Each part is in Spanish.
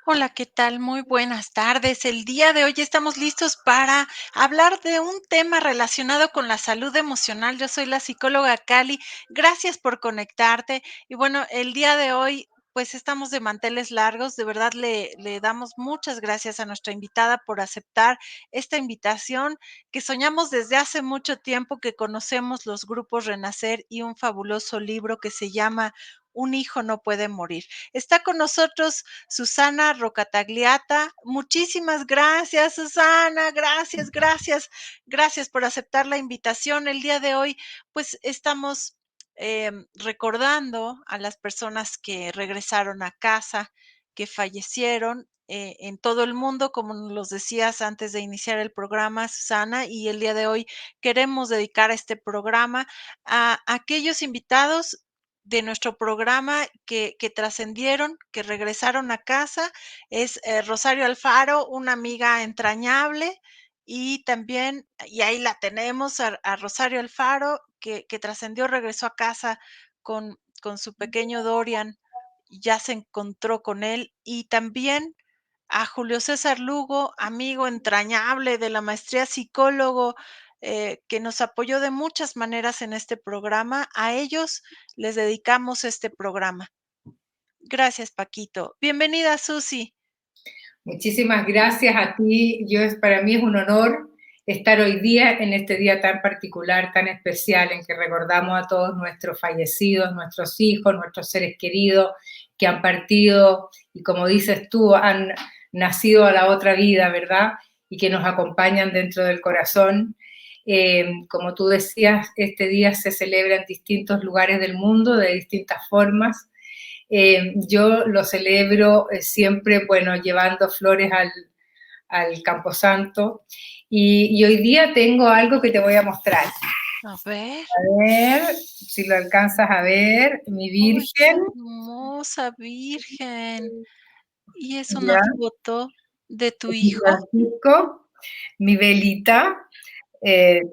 Hola, ¿qué tal? Muy buenas tardes. El día de hoy estamos listos para hablar de un tema relacionado con la salud emocional. Yo soy la psicóloga Cali. Gracias por conectarte. Y bueno, el día de hoy, pues estamos de manteles largos. De verdad le damos muchas gracias a nuestra invitada por aceptar esta invitación que soñamos desde hace mucho tiempo, que conocemos los grupos Renacer y un fabuloso libro que se llama Un hijo no puede morir. Está con nosotros Susana Rocatagliata. Muchísimas gracias, Susana. Gracias, gracias, gracias por aceptar la invitación. El día de hoy, pues estamos recordando a las personas que regresaron a casa, que fallecieron en todo el mundo, como nos los decías antes de iniciar el programa, Susana, y el día de hoy queremos dedicar este programa a aquellos invitados de nuestro programa que trascendieron, que regresaron a casa. Es Rosario Alfaro, una amiga entrañable, y también, y ahí la tenemos, a Rosario Alfaro, que trascendió, regresó a casa con su pequeño Dorian, y ya se encontró con él, y también a Julio César Lugo, amigo entrañable de la maestría, psicólogo, que nos apoyó de muchas maneras en este programa. A ellos les dedicamos este programa. Gracias, Paquito. Bienvenida, Susi. Muchísimas gracias a ti. Para mí es un honor estar hoy día en este día tan particular, tan especial, en que recordamos a todos nuestros fallecidos, nuestros hijos, nuestros seres queridos que han partido y, como dices tú, han nacido a la otra vida, ¿verdad? Y que nos acompañan dentro del corazón. Como tú decías, este día se celebra en distintos lugares del mundo de distintas formas. Yo lo celebro siempre, bueno, llevando flores al Camposanto. Y hoy día tengo algo que te voy a mostrar. A ver. A ver si lo alcanzas a ver, mi ¡Ay, qué Virgen. hermosa Virgen! ¿Y es una Ya, foto de tu mi hijo? Francisco, mi velita.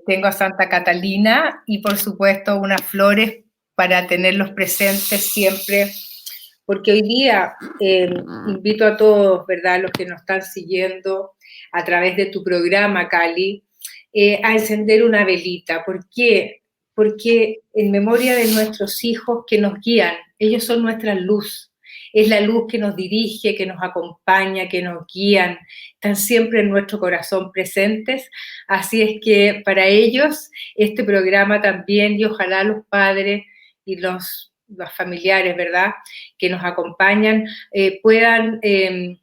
Tengo a Santa Catalina y, por supuesto, unas flores para tenerlos presentes siempre, porque hoy día invito a todos, ¿verdad?, los que nos están siguiendo a través de tu programa, Cali, a encender una velita. ¿Por qué? Porque en memoria de nuestros hijos que nos guían, ellos son nuestra luz, es la luz que nos dirige, que nos acompaña, que nos guían, están siempre en nuestro corazón presentes. Así es que para ellos este programa también, y ojalá los padres y los familiares, ¿verdad?, que nos acompañan, puedan en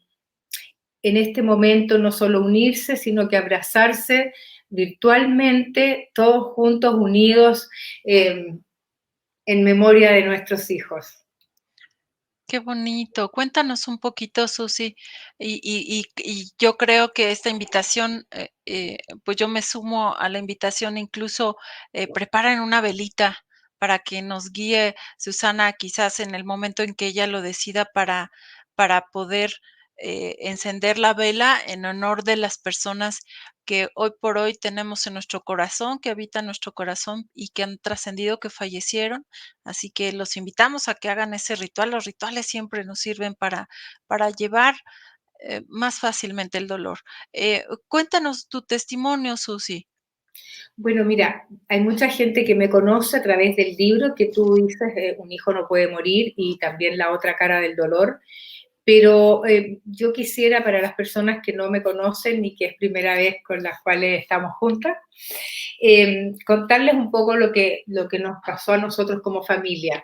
este momento no solo unirse, sino que abrazarse virtualmente, todos juntos, unidos, en memoria de nuestros hijos. Qué bonito. Cuéntanos un poquito, Susi, y yo creo que esta invitación, pues yo me sumo a la invitación, incluso, preparen una velita para que nos guíe Susana, quizás en el momento en que ella lo decida, para poder, encender la vela en honor de las personas que hoy por hoy tenemos en nuestro corazón, que habitan nuestro corazón y que han trascendido, que fallecieron. Así que los invitamos a que hagan ese ritual. Los rituales siempre nos sirven para llevar, más fácilmente el dolor. Cuéntanos tu testimonio, Susi. Bueno, mira, hay mucha gente que me conoce a través del libro que tú dices, Un hijo no puede morir, y también La otra cara del dolor. Pero yo quisiera, para las personas que no me conocen y que es primera vez con las cuales estamos juntas, contarles un poco lo que nos pasó a nosotros como familia.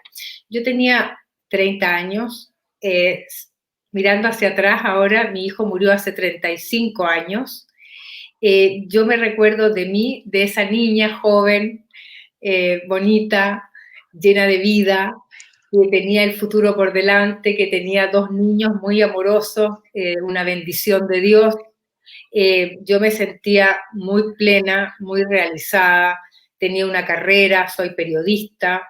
Yo tenía 30 años, mirando hacia atrás ahora, mi hijo murió hace 35 años. Yo me recuerdo de mí, de esa niña joven, bonita, llena de vida, que tenía el futuro por delante, que tenía dos niños muy amorosos, una bendición de Dios. Yo me sentía muy plena, muy realizada, tenía una carrera, soy periodista,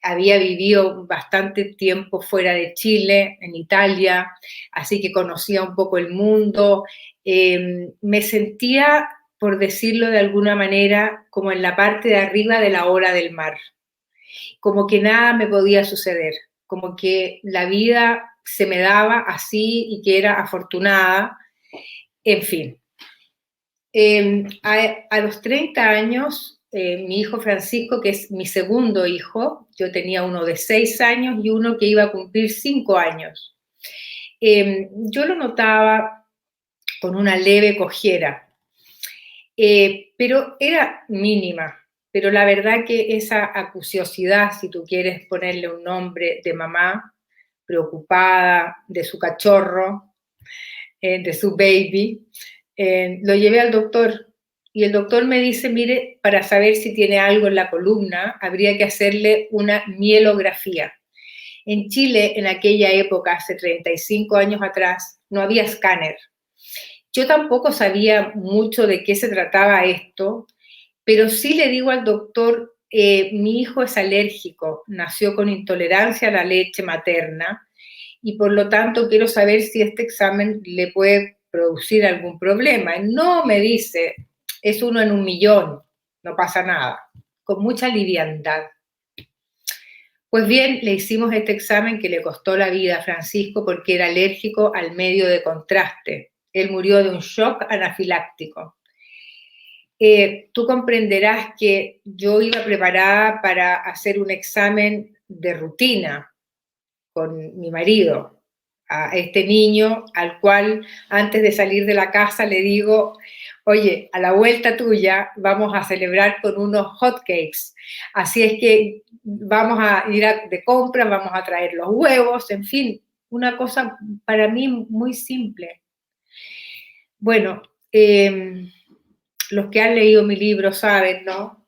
había vivido bastante tiempo fuera de Chile, en Italia, así que conocía un poco el mundo. Me sentía, por decirlo de alguna manera, como en la parte de arriba de la ola del mar, como que nada me podía suceder, como que la vida se me daba así y que era afortunada, en fin. A los 30 años, mi hijo Francisco, que es mi segundo hijo, yo tenía uno de 6 años y uno que iba a cumplir 5 años. Yo lo notaba con una leve cojera, pero era mínima. Pero la verdad que esa acuciosidad, si tú quieres ponerle un nombre de mamá, preocupada de su cachorro, de su baby, lo llevé al doctor y el doctor me dice, mire, para saber si tiene algo en la columna, habría que hacerle una mielografía. En Chile, en aquella época, hace 35 años atrás, no había escáner. Yo tampoco sabía mucho de qué se trataba esto, pero sí le digo al doctor, mi hijo es alérgico, nació con intolerancia a la leche materna y por lo tanto quiero saber si este examen le puede producir algún problema. No, me dice, es 1 en 1.000.000, no pasa nada, con mucha liviandad. Pues bien, le hicimos este examen que le costó la vida a Francisco porque era alérgico al medio de contraste. Él murió de un shock anafiláctico. Tú comprenderás que yo iba preparada para hacer un examen de rutina con mi marido, a este niño al cual antes de salir de la casa le digo, oye, a la vuelta tuya vamos a celebrar con unos hotcakes, así es que vamos a ir de compras, vamos a traer los huevos, en fin, una cosa para mí muy simple. Bueno, los que han leído mi libro saben, ¿no?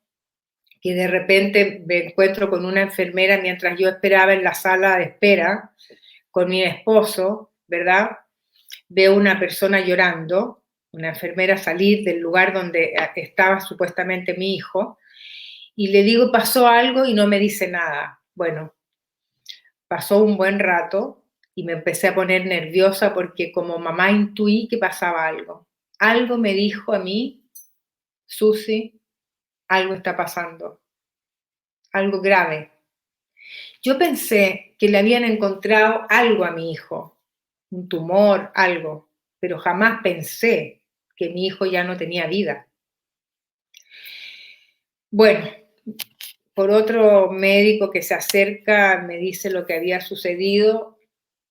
Que de repente me encuentro con una enfermera mientras yo esperaba en la sala de espera con mi esposo, ¿verdad? Veo una persona llorando, una enfermera salir del lugar donde estaba supuestamente mi hijo, y le digo, pasó algo y no me dice nada. Bueno, pasó un buen rato y me empecé a poner nerviosa porque como mamá intuí que pasaba algo. Algo me dijo a mí, Susi, algo está pasando, algo grave. Yo pensé que le habían encontrado algo a mi hijo, un tumor, algo, pero jamás pensé que mi hijo ya no tenía vida. Bueno, por otro médico que se acerca me dice lo que había sucedido.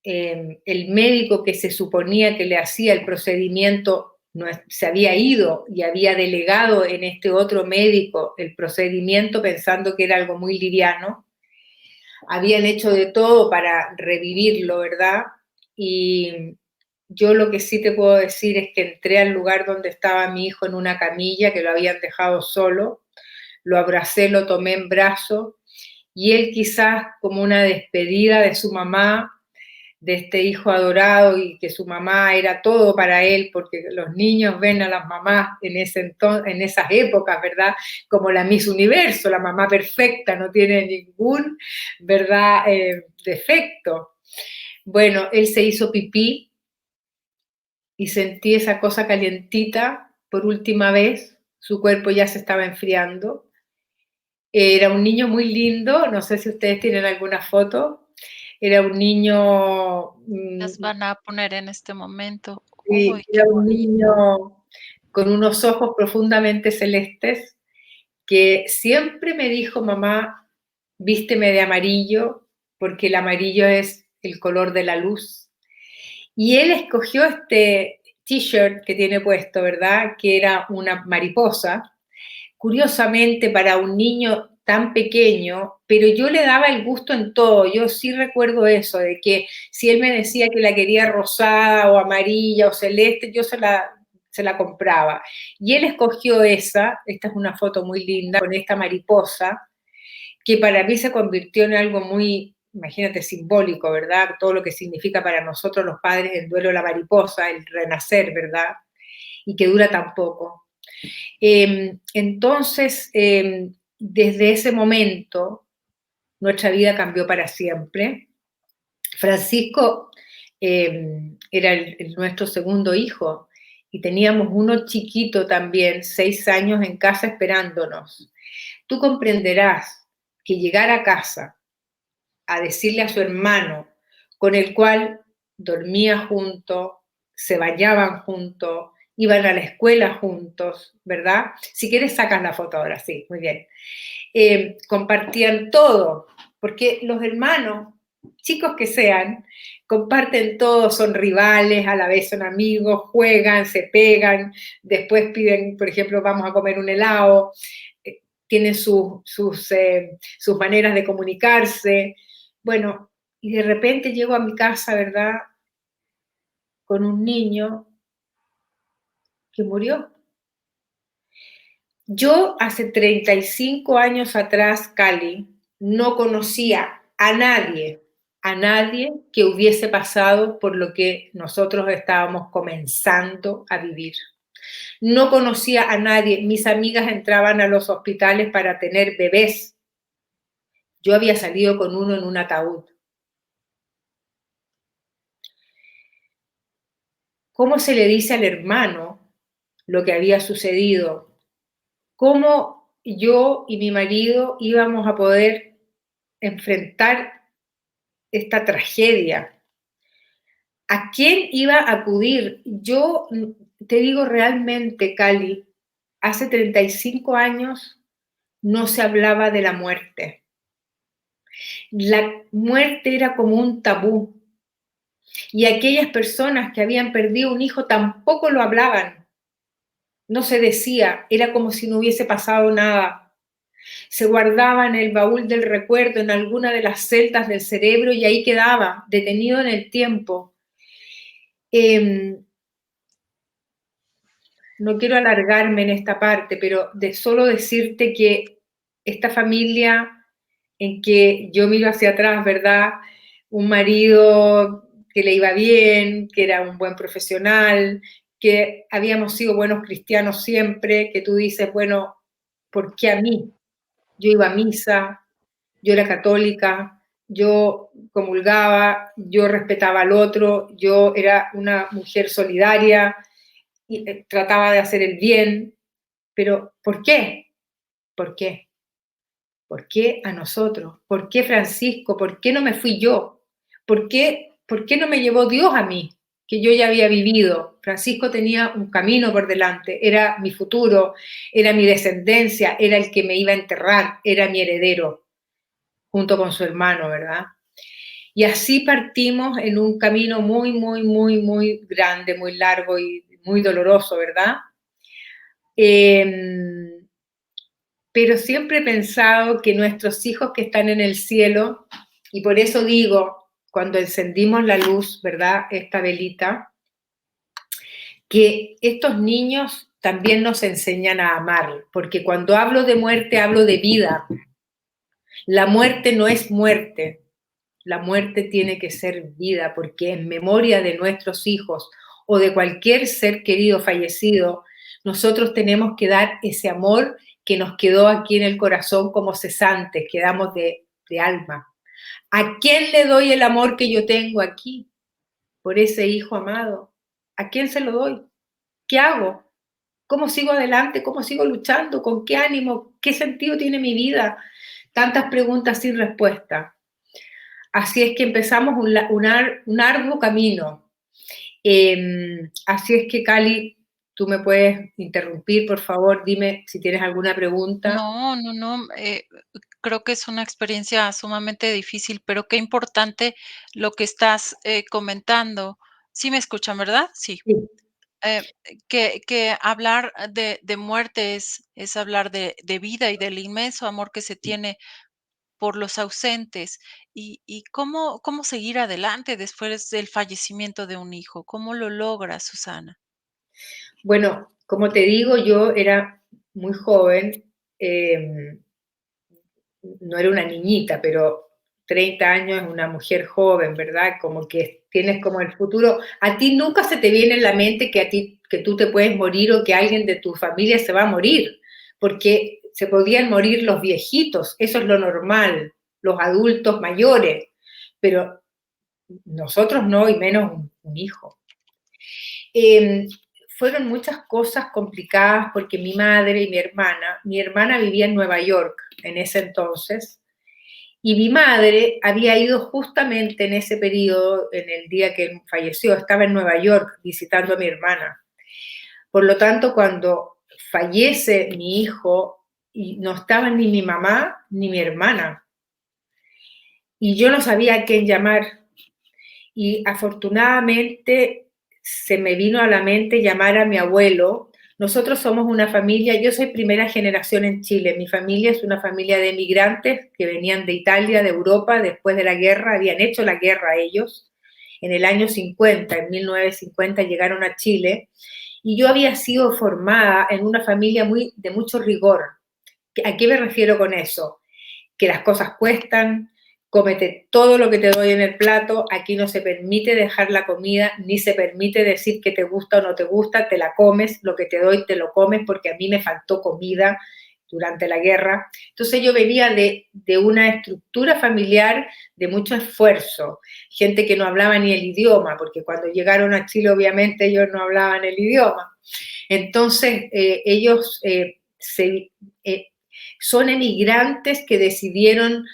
El médico que se suponía que le hacía el procedimiento no, se había ido y había delegado en este otro médico el procedimiento pensando que era algo muy liviano. Habían hecho de todo para revivirlo, ¿verdad? Y yo lo que sí te puedo decir es que entré al lugar donde estaba mi hijo en una camilla, que lo habían dejado solo, lo abracé, lo tomé en brazos, y él quizás como una despedida de su mamá, de este hijo adorado y que su mamá era todo para él, porque los niños ven a las mamás en, en esas épocas, ¿verdad? Como la Miss Universo, la mamá perfecta, no tiene ningún, ¿verdad? Defecto. Bueno, él se hizo pipí y sentí esa cosa calientita por última vez, su cuerpo ya se estaba enfriando. Era un niño muy lindo, no sé si ustedes tienen alguna foto, era un niño Las van a poner en este momento. sí, Uy, qué era un bonito. niño con unos ojos profundamente celestes que siempre me dijo, mamá, vísteme de amarillo, porque el amarillo es el color de la luz. Y él escogió este t-shirt que tiene puesto, ¿verdad? Que era una mariposa, curiosamente para un niño tan pequeño, pero yo le daba el gusto en todo. Yo sí recuerdo eso, de que si él me decía que la quería rosada o amarilla o celeste, yo se la compraba. Y él escogió esta es una foto muy linda, con esta mariposa, que para mí se convirtió en algo muy, imagínate, simbólico, ¿verdad? Todo lo que significa para nosotros los padres el duelo de la mariposa, el renacer, ¿verdad? Y que dura tan poco. Entonces, desde ese momento, nuestra vida cambió para siempre. Francisco era nuestro segundo hijo y teníamos uno chiquito también, 6 años en casa esperándonos. Tú comprenderás que llegar a casa a decirle a su hermano con el cual dormía juntos, se bañaban juntos, iban a la escuela juntos, ¿verdad? Si quieres sacas la foto ahora, sí, muy bien. Compartían todo, porque los hermanos, chicos que sean, comparten todo, son rivales, a la vez son amigos, juegan, se pegan, después piden, por ejemplo, vamos a comer un helado, tienen sus maneras de comunicarse. Bueno, y de repente llego a mi casa, ¿verdad? Con un niño que murió. Yo hace 35 años atrás, Cali, no conocía a nadie que hubiese pasado por lo que nosotros estábamos comenzando a vivir. No conocía a nadie. Mis amigas entraban a los hospitales para tener bebés. Yo había salido con uno en un ataúd. ¿Cómo se le dice al hermano lo que había sucedido? ¿Cómo yo y mi marido íbamos a poder enfrentar esta tragedia? ¿A quién iba a acudir? Yo te digo realmente, Cali, hace 35 años no se hablaba de la muerte. La muerte era como un tabú. Y aquellas personas que habían perdido un hijo tampoco lo hablaban. No se decía, era como si no hubiese pasado nada. Se guardaba en el baúl del recuerdo, en alguna de las celdas del cerebro y ahí quedaba, detenido en el tiempo. No quiero alargarme en esta parte, pero de solo decirte que esta familia en que yo miro hacia atrás, ¿verdad? Un marido que le iba bien, que era un buen profesional, que habíamos sido buenos cristianos siempre, que tú dices, bueno, ¿por qué a mí? Yo iba a misa, yo era católica, yo comulgaba, yo respetaba al otro, yo era una mujer solidaria y trataba de hacer el bien, pero ¿por qué? ¿Por qué? ¿Por qué a nosotros? ¿Por qué Francisco? ¿Por qué no me fui yo? ¿Por qué no me llevó Dios a mí? Que yo ya había vivido. Francisco tenía un camino por delante, era mi futuro, era mi descendencia, era el que me iba a enterrar, era mi heredero, junto con su hermano, ¿verdad? Y así partimos en un camino muy, muy, muy, muy grande, muy largo y muy doloroso, ¿verdad? Eh, pero siempre he pensado que nuestros hijos que están en el cielo, y por eso digo, cuando encendimos la luz, ¿verdad? Esta velita, que estos niños también nos enseñan a amar, porque cuando hablo de muerte, hablo de vida. La muerte no es muerte, la muerte tiene que ser vida, porque en memoria de nuestros hijos o de cualquier ser querido fallecido, nosotros tenemos que dar ese amor que nos quedó aquí en el corazón como cesantes, quedamos de alma. ¿A quién le doy el amor que yo tengo aquí por ese hijo amado? ¿A quién se lo doy? ¿Qué hago? ¿Cómo sigo adelante? ¿Cómo sigo luchando? ¿Con qué ánimo? ¿Qué sentido tiene mi vida? Tantas preguntas sin respuesta. Así es que empezamos un arduo camino. Así es que, Cali, tú me puedes interrumpir, por favor, dime si tienes alguna pregunta. No, no, no, creo que es una experiencia sumamente difícil, pero qué importante lo que estás, comentando. ¿Sí me escuchan, verdad? Sí. Sí. Eh, que hablar de muerte es hablar de vida y del inmenso amor que se tiene por los ausentes. Y cómo seguir adelante después del fallecimiento de un hijo? ¿Cómo lo logras, Susana? Bueno, como te digo, yo era muy joven, eh, no era una niñita, pero 30 años es una mujer joven, ¿verdad? Como que tienes como el futuro. A ti nunca se te viene en la mente que tú te puedes morir o que alguien de tu familia se va a morir, porque se podían morir los viejitos, eso es lo normal, los adultos mayores, pero nosotros no, y menos un hijo. Eh, Fueron muchas cosas complicadas porque mi madre y mi hermana vivía en Nueva York en ese entonces, Y mi madre había ido justamente en ese periodo, en el día que él falleció, estaba en Nueva York visitando a mi hermana. Por lo tanto, cuando fallece mi hijo, y no estaba ni mi mamá ni mi hermana, y yo no sabía a quién llamar, y afortunadamente se me vino a la mente llamar a mi abuelo. Nosotros somos una familia, yo soy primera generación en Chile, mi familia es una familia de emigrantes que venían de Italia, de Europa, después de la guerra, habían hecho la guerra ellos, en el año 50, en 1950 llegaron a Chile, y yo había sido formada en una familia de mucho rigor. ¿A qué me refiero con eso? Que las cosas cuestan, cómete todo lo que te doy en el plato, aquí no se permite dejar la comida, ni se permite decir que te gusta o no te gusta, te la comes, lo que te doy te lo comes, porque a mí me faltó comida durante la guerra. Entonces yo venía de una estructura familiar de mucho esfuerzo, gente que no hablaba ni el idioma, porque cuando llegaron a Chile obviamente ellos no hablaban el idioma. Entonces ellos son emigrantes que decidieron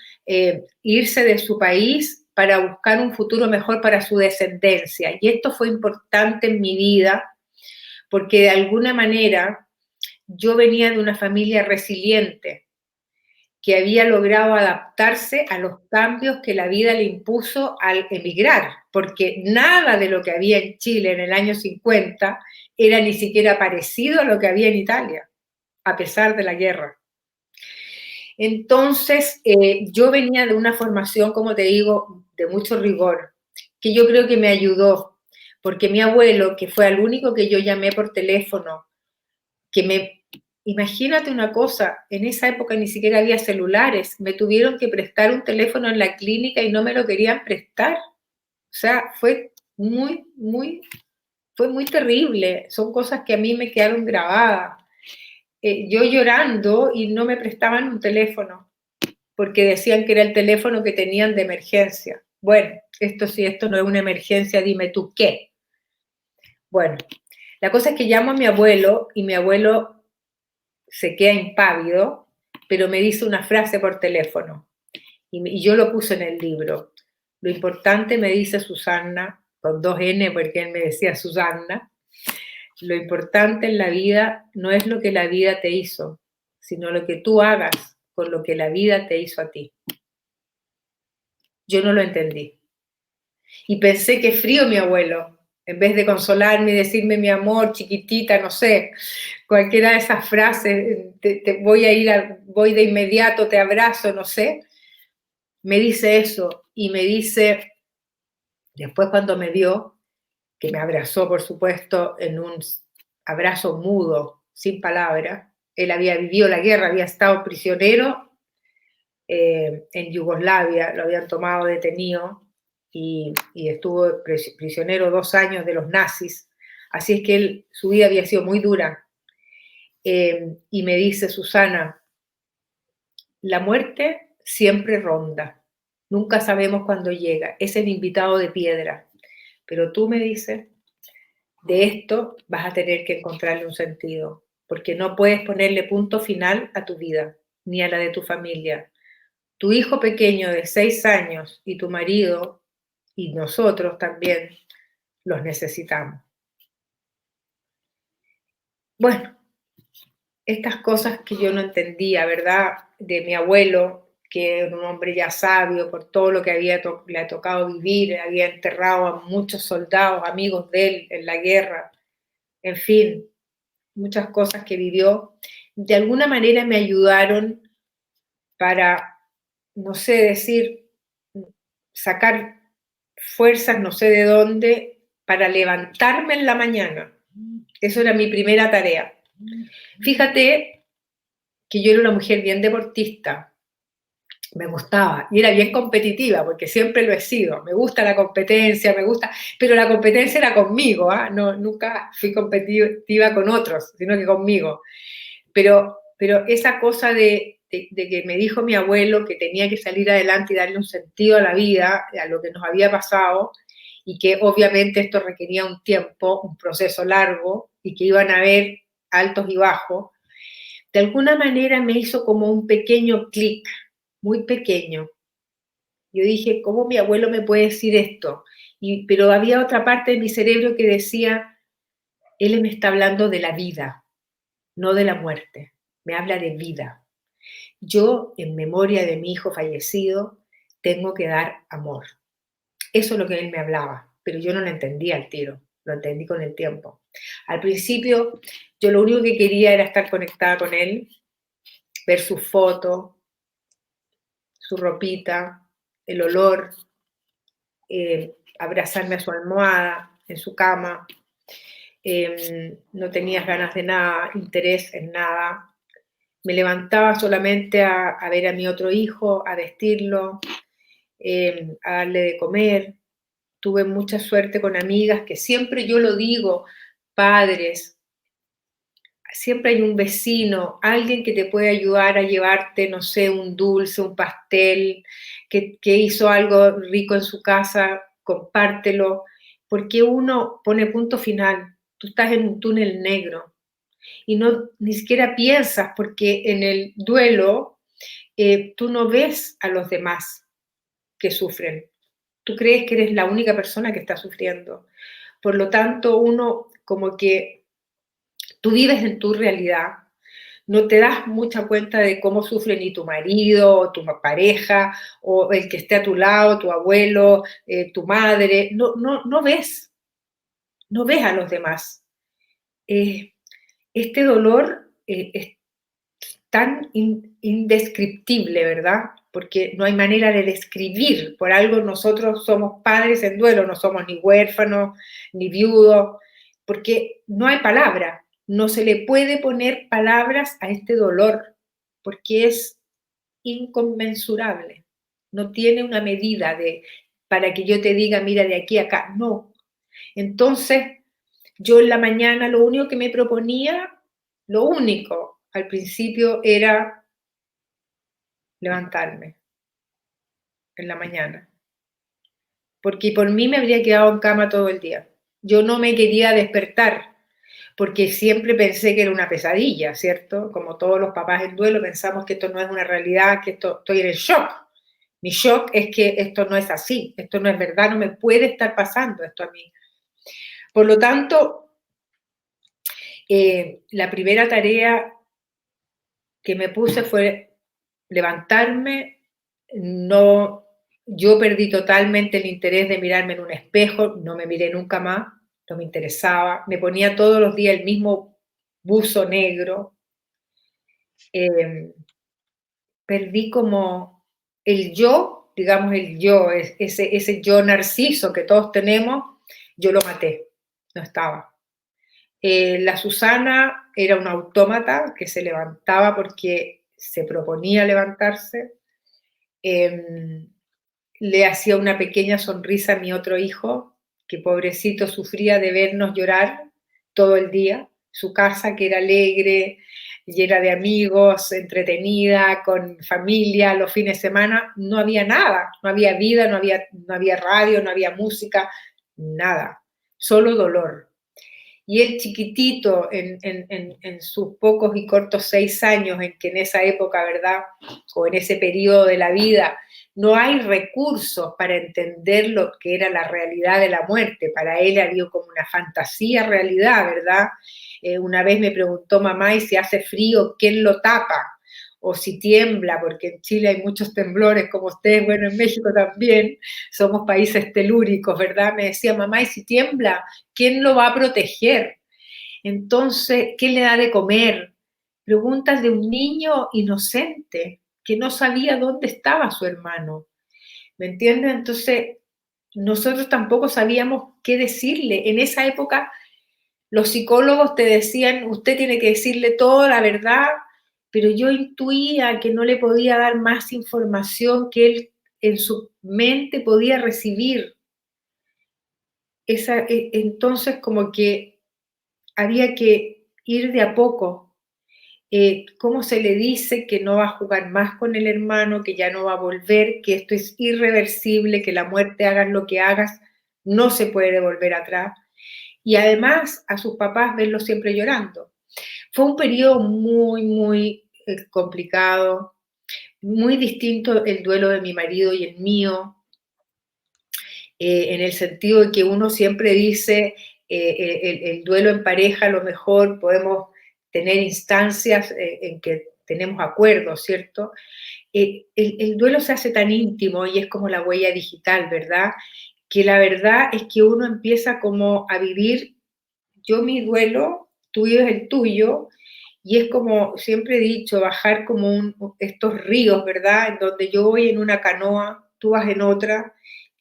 irse de su país para buscar un futuro mejor para su descendencia. Y esto fue importante en mi vida porque de alguna manera yo venía de una familia resiliente que había logrado adaptarse a los cambios que la vida le impuso al emigrar, porque nada de lo que había en Chile en el año 50 era ni siquiera parecido a lo que había en Italia, a pesar de la guerra. Entonces, yo venía de una formación, como te digo, de mucho rigor, que yo creo que me ayudó, porque mi abuelo, que fue el único que yo llamé por teléfono, imagínate una cosa, en esa época ni siquiera había celulares, me tuvieron que prestar un teléfono en la clínica y no me lo querían prestar. O sea, fue muy terrible, son cosas que a mí me quedaron grabadas. Yo llorando y no me prestaban un teléfono porque decían que era el teléfono que tenían de emergencia. Bueno, esto no es una emergencia, dime tú qué. Bueno, la cosa es que llamo a mi abuelo y mi abuelo se queda impávido, pero me dice una frase por teléfono y yo lo puse en el libro. Lo importante, me dice Susana, con 2 N, porque él me decía Susana, lo importante en la vida no es lo que la vida te hizo, sino lo que tú hagas con lo que la vida te hizo a ti. Yo no lo entendí. Y pensé que frío mi abuelo, en vez de consolarme y decirme mi amor, chiquitita, no sé, cualquiera de esas frases, voy de inmediato, te abrazo, no sé, me dice eso y me dice, después cuando me dio, que me abrazó, por supuesto, en un abrazo mudo, sin palabras, él había vivido la guerra, había estado prisionero en Yugoslavia, lo habían tomado detenido y estuvo prisionero 2 años de los nazis, así es que su vida había sido muy dura. Y me dice, Susana, la muerte siempre ronda, nunca sabemos cuándo llega, es el invitado de piedra, pero tú, me dices, de esto vas a tener que encontrarle un sentido, porque no puedes ponerle punto final a tu vida, ni a la de tu familia. Tu hijo pequeño de 6 años y tu marido y nosotros también los necesitamos. Bueno, estas cosas que yo no entendía, ¿verdad? De mi abuelo, que era un hombre ya sabio por todo lo que le ha tocado vivir, había enterrado a muchos soldados, amigos de él en la guerra, en fin, muchas cosas que vivió, de alguna manera me ayudaron para, no sé, decir, sacar fuerzas, no sé de dónde, para levantarme en la mañana. Eso era mi primera tarea. Fíjate que yo era una mujer bien deportista, me gustaba, y era bien competitiva, porque siempre lo he sido, me gusta la competencia, pero la competencia era conmigo, ¿eh? No, nunca fui competitiva con otros, sino que conmigo. Pero esa cosa de que me dijo mi abuelo que tenía que salir adelante y darle un sentido a la vida, a lo que nos había pasado, y que obviamente esto requería un tiempo, un proceso largo, y que iban a haber altos y bajos, de alguna manera me hizo como un pequeño clic, muy pequeño, Yo dije, ¿cómo mi abuelo me puede decir esto? Pero había otra parte de mi cerebro que decía, él me está hablando de la vida, no de la muerte. Me habla de vida. Yo, en memoria de mi hijo fallecido, tengo que dar amor. Eso es lo que él me hablaba, pero yo no lo entendía al tiro, lo entendí con el tiempo. Al principio, yo lo único que quería era estar conectada con él, ver sus fotos, su ropita, el olor, abrazarme a su almohada, en su cama. No tenía ganas de nada, interés en nada. Me levantaba solamente a ver a mi otro hijo, a vestirlo, a darle de comer. Tuve mucha suerte con amigas que siempre yo lo digo, padres, siempre hay un vecino, alguien que te puede ayudar a llevarte, no sé, un dulce, un pastel, que hizo algo rico en su casa, compártelo, porque uno pone punto final, tú estás en un túnel negro y no ni siquiera piensas, porque en el duelo tú no ves a los demás que sufren, tú crees que eres la única persona que está sufriendo. Por lo tanto, uno como que tú vives en tu realidad, no te das mucha cuenta de cómo sufre ni tu marido, o tu pareja, o el que esté a tu lado, tu abuelo, tu madre, no ves a los demás. Eh, este dolor es tan indescriptible, ¿verdad? Porque no hay manera de describir. Por algo nosotros somos padres en duelo, no somos ni huérfanos, ni viudos, porque no hay palabra. No se le puede poner palabras a este dolor, porque es inconmensurable. No tiene una medida para que yo te diga, mira, de aquí a acá. No. Entonces, yo en la mañana lo único que me proponía, lo único al principio era levantarme en la mañana, porque por mí me habría quedado en cama todo el día. Yo no me quería despertar, porque siempre pensé que era una pesadilla, ¿cierto? Como todos los papás en duelo pensamos que esto no es una realidad, que estoy en el shock. Mi shock es que esto no es así, esto no es verdad, no me puede estar pasando esto a mí. Por lo tanto, la primera tarea que me puse fue levantarme, no, yo perdí totalmente el interés de mirarme en un espejo, no me miré nunca más, no me interesaba, me ponía todos los días el mismo buzo negro, eh, perdí como el yo, digamos el yo, ese yo narciso que todos tenemos, yo lo maté, no estaba. La Susana era un autómata que se levantaba porque se proponía levantarse. Eh, le hacía una pequeña sonrisa a mi otro hijo, que pobrecito sufría de vernos llorar todo el día. Su casa, que era alegre, llena de amigos, entretenida, con familia, los fines de semana, no había nada, no había vida, no había radio, no había música, nada, solo dolor. Y él chiquitito, en sus pocos y cortos 6 años, en que en esa época, ¿verdad? O en ese periodo de la vida, no hay recursos para entender lo que era la realidad de la muerte. Para él había como una fantasía realidad, ¿verdad? Una vez me preguntó mamá, ¿y si hace frío, quién lo tapa? O si tiembla, porque en Chile hay muchos temblores, como ustedes, bueno, en México también, somos países telúricos, ¿verdad? Me decía mamá, ¿y si tiembla, quién lo va a proteger? Entonces, ¿qué le da de comer? Preguntas de un niño inocente que no sabía dónde estaba su hermano. ¿Me entiendes? Entonces, nosotros tampoco sabíamos qué decirle. En esa época, los psicólogos te decían, usted tiene que decirle toda la verdad, pero yo intuía que no le podía dar más información que él en su mente podía recibir. Entonces, como que había que ir de a poco. ¿Cómo se le dice que no va a jugar más con el hermano, que ya no va a volver, que esto es irreversible, que la muerte, hagas lo que hagas, no se puede volver atrás? Y además a sus papás verlos siempre llorando. Fue un periodo muy, muy complicado, muy distinto el duelo de mi marido y el mío, en el sentido de que uno siempre dice, el duelo en pareja, a lo mejor podemos tener instancias en que tenemos acuerdos, ¿cierto? El duelo se hace tan íntimo y es como la huella digital, ¿verdad? Que la verdad es que uno empieza como a vivir, yo mi duelo, tuyo es el tuyo, y es como siempre he dicho, bajar como estos ríos, ¿verdad? En donde yo voy en una canoa, tú vas en otra,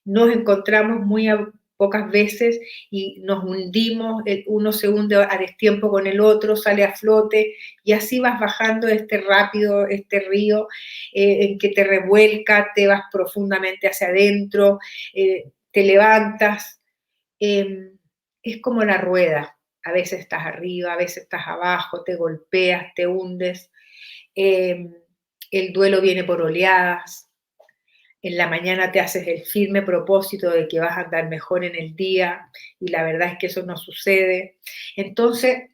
nos encontramos muy pocas veces y nos hundimos, uno se hunde a destiempo con el otro, sale a flote, y así vas bajando este rápido, este río, en que te revuelca, te vas profundamente hacia adentro, te levantas, eh, es como la rueda. A veces estás arriba, a veces estás abajo, te golpeas, te hundes. Eh, el duelo viene por oleadas. En la mañana te haces el firme propósito de que vas a andar mejor en el día y la verdad es que eso no sucede. Entonces,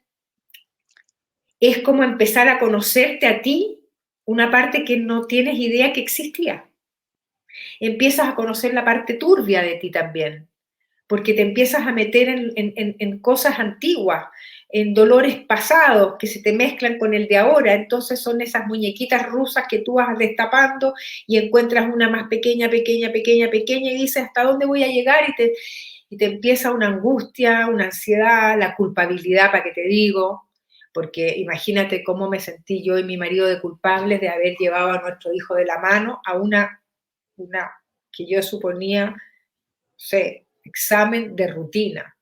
es como empezar a conocerte a ti, una parte que no tienes idea que existía. Empiezas a conocer la parte turbia de ti también, porque te empiezas a meter en cosas antiguas, en dolores pasados que se te mezclan con el de ahora. Entonces son esas muñequitas rusas que tú vas destapando y encuentras una más pequeña, pequeña, pequeña, pequeña y dices, ¿hasta dónde voy a llegar? Y te empieza una angustia, una ansiedad, la culpabilidad, para que te digo, porque imagínate cómo me sentí yo y mi marido de culpables de haber llevado a nuestro hijo de la mano a una que yo suponía, no sé, examen de rutina.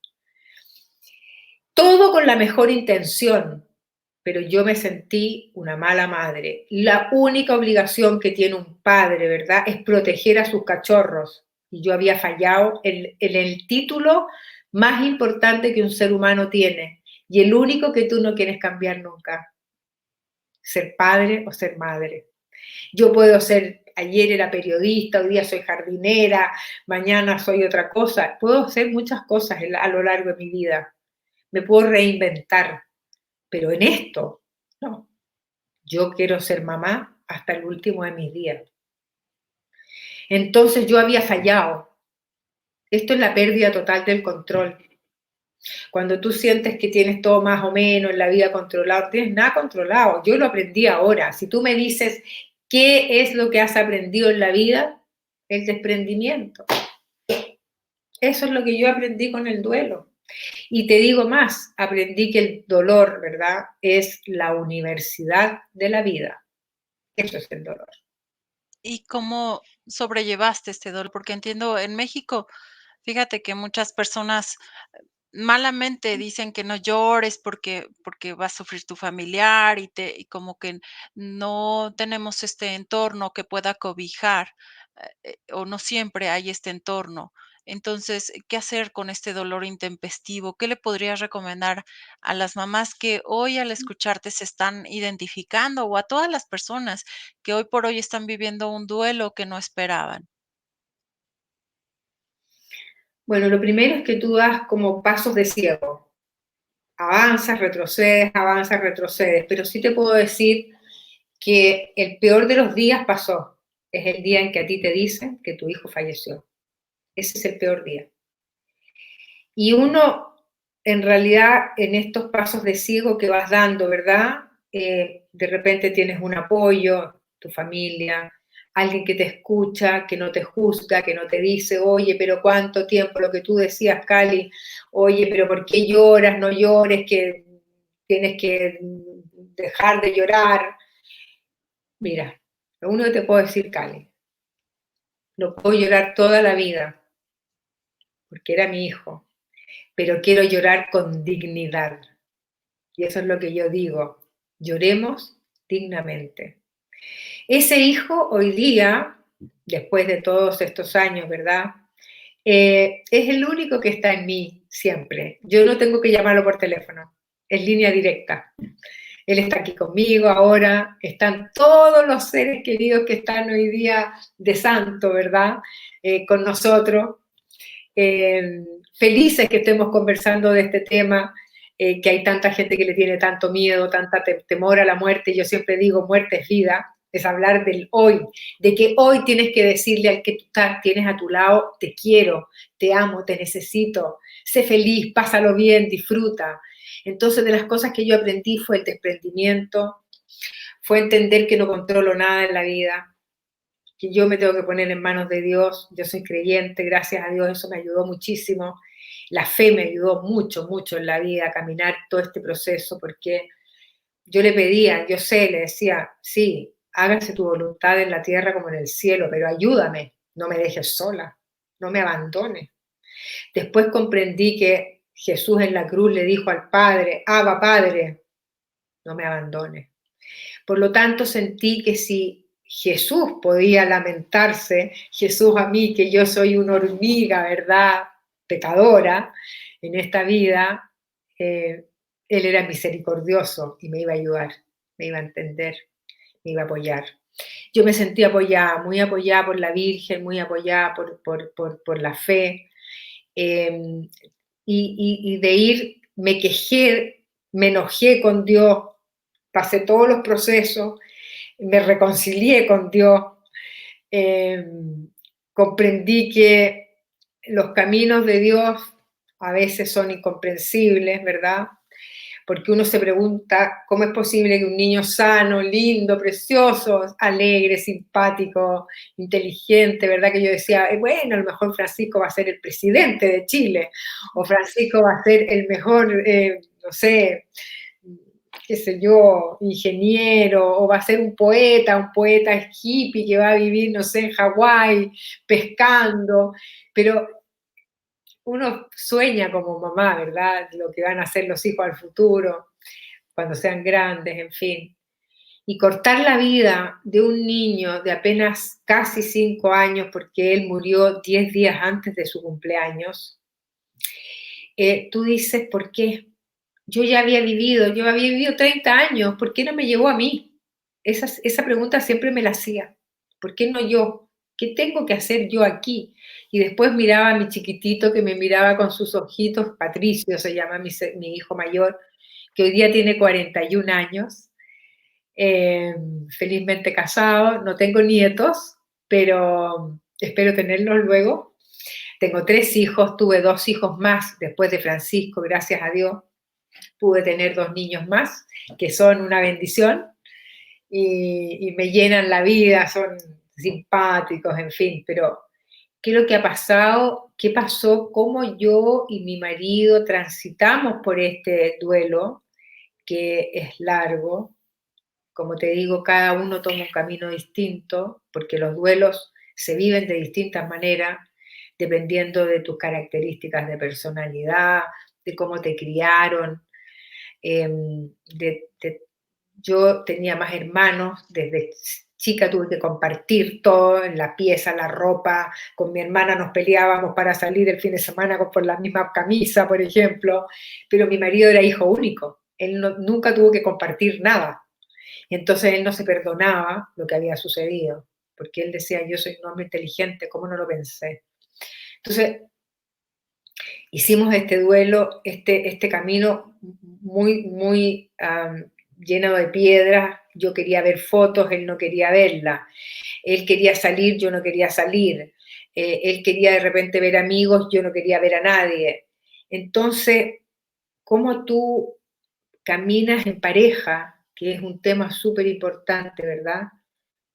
Todo con la mejor intención, pero yo me sentí una mala madre. La única obligación que tiene un padre, ¿verdad?, es proteger a sus cachorros. Y yo había fallado en el título más importante que un ser humano tiene y el único que tú no quieres cambiar nunca: ser padre o ser madre. Yo puedo ser, ayer era periodista, hoy día soy jardinera, mañana soy otra cosa. Puedo hacer muchas cosas a lo largo de mi vida. Me puedo reinventar, pero en esto, no. Yo quiero ser mamá hasta el último de mis días. Entonces yo había fallado. Esto es la pérdida total del control. Cuando tú sientes que tienes todo más o menos en la vida controlado, no tienes nada controlado. Yo lo aprendí ahora. Si tú me dices qué es lo que has aprendido en la vida, el desprendimiento. Eso es lo que yo aprendí con el duelo. Y te digo más, aprendí que el dolor, ¿verdad?, es la universidad de la vida. Eso es el dolor. ¿Y cómo sobrellevaste este dolor? Porque entiendo, en México, fíjate que muchas personas malamente dicen que no llores porque va a sufrir tu familiar y como que no tenemos este entorno que pueda cobijar, o no siempre hay este entorno. Entonces, ¿qué hacer con este dolor intempestivo? ¿Qué le podrías recomendar a las mamás que hoy al escucharte se están identificando o a todas las personas que hoy por hoy están viviendo un duelo que no esperaban? Bueno, lo primero es que tú das como pasos de ciego. Avanzas, retrocedes, pero sí te puedo decir que el peor de los días pasó. Es el día en que a ti te dicen que tu hijo falleció. Ese es el peor día. Y uno, en realidad, en estos pasos de ciego que vas dando, ¿verdad? De repente tienes un apoyo, tu familia, alguien que te escucha, que no te juzga, que no te dice, oye, pero cuánto tiempo, lo que tú decías, Cali, oye, pero ¿por qué lloras? No llores, que tienes que dejar de llorar. Mira, lo único que te puedo decir, Cali, no puedo llorar toda la vida, porque era mi hijo, pero quiero llorar con dignidad. Y eso es lo que yo digo, lloremos dignamente. Ese hijo hoy día, después de todos estos años, ¿verdad? Es el único que está en mí siempre. Yo no tengo que llamarlo por teléfono, es línea directa. Él está aquí conmigo ahora, están todos los seres queridos que están hoy día de santo, ¿verdad? Con nosotros. Eh, Felices que estemos conversando de este tema, que hay tanta gente que le tiene tanto miedo, tanta temor a la muerte. Yo siempre digo, muerte es vida, es hablar del hoy, de que hoy tienes que decirle al que tú tienes a tu lado, te quiero, te amo, te necesito, sé feliz, pásalo bien, disfruta. Entonces, de las cosas que yo aprendí fue el desprendimiento, fue entender que no controlo nada en la vida, que yo me tengo que poner en manos de Dios. Yo soy creyente, gracias a Dios, eso me ayudó muchísimo. La fe me ayudó mucho, mucho en la vida a caminar todo este proceso, porque yo le pedía, yo sé, le decía, sí, hágase tu voluntad en la tierra como en el cielo, pero ayúdame, no me dejes sola, no me abandones. Después comprendí que Jesús en la cruz le dijo al Padre, Abba Padre, no me abandones. Por lo tanto, sentí que si Jesús podía lamentarse, Jesús a mí, que yo soy una hormiga, ¿verdad? Pecadora en esta vida, Él era misericordioso y me iba a ayudar, me iba a entender, me iba a apoyar. Yo me sentí apoyada, muy apoyada por la Virgen, muy apoyada por la fe. Eh, y de ir, me quejé, me enojé con Dios, pasé todos los procesos, me reconcilié con Dios, eh, comprendí que los caminos de Dios a veces son incomprensibles, ¿verdad? Porque uno se pregunta cómo es posible que un niño sano, lindo, precioso, alegre, simpático, inteligente, ¿verdad? Que yo decía, bueno, a lo mejor Francisco va a ser el presidente de Chile, o Francisco va a ser el mejor, no sé, qué sé yo, ingeniero, o va a ser un poeta hippie que va a vivir, no sé, en Hawái, pescando, pero uno sueña como mamá, ¿verdad? Lo que van a hacer los hijos al futuro, cuando sean grandes, en fin. Y cortar la vida de un niño de apenas casi 5 años, porque él murió 10 días antes de su cumpleaños, tú dices, ¿por qué? Yo había vivido 30 años, ¿por qué no me llevó a mí? Esa pregunta siempre me la hacía. ¿Por qué no yo? ¿Qué tengo que hacer yo aquí? Y después miraba a mi chiquitito que me miraba con sus ojitos, Patricio se llama mi hijo mayor, que hoy día tiene 41 años, eh, felizmente casado, no tengo nietos, pero espero tenerlos luego. Tengo 3 hijos, tuve 2 hijos más después de Francisco, gracias a Dios pude tener 2 niños más, que son una bendición y me llenan la vida, son simpáticos, en fin, pero ¿qué es lo que ha pasado? ¿Qué pasó? ¿Cómo yo y mi marido transitamos por este duelo, que es largo? Como te digo, cada uno toma un camino distinto, porque los duelos se viven de distintas maneras, dependiendo de tus características de personalidad, de cómo te criaron, eh, de, de, yo tenía más hermanos, desde chica tuve que compartir todo, en la pieza, la ropa, con mi hermana nos peleábamos para salir el fin de semana por la misma camisa, por ejemplo, pero mi marido era hijo único, él nunca tuvo que compartir nada, y entonces él no se perdonaba lo que había sucedido, porque él decía, yo soy un hombre inteligente, ¿cómo no lo pensé? Entonces, hicimos este duelo, este camino muy, muy lleno de piedras. Yo quería ver fotos, él no quería verla. Él quería salir, yo no quería salir. Él quería de repente ver amigos, yo no quería ver a nadie. Entonces, ¿cómo tú caminas en pareja, que es un tema súper importante, ¿verdad?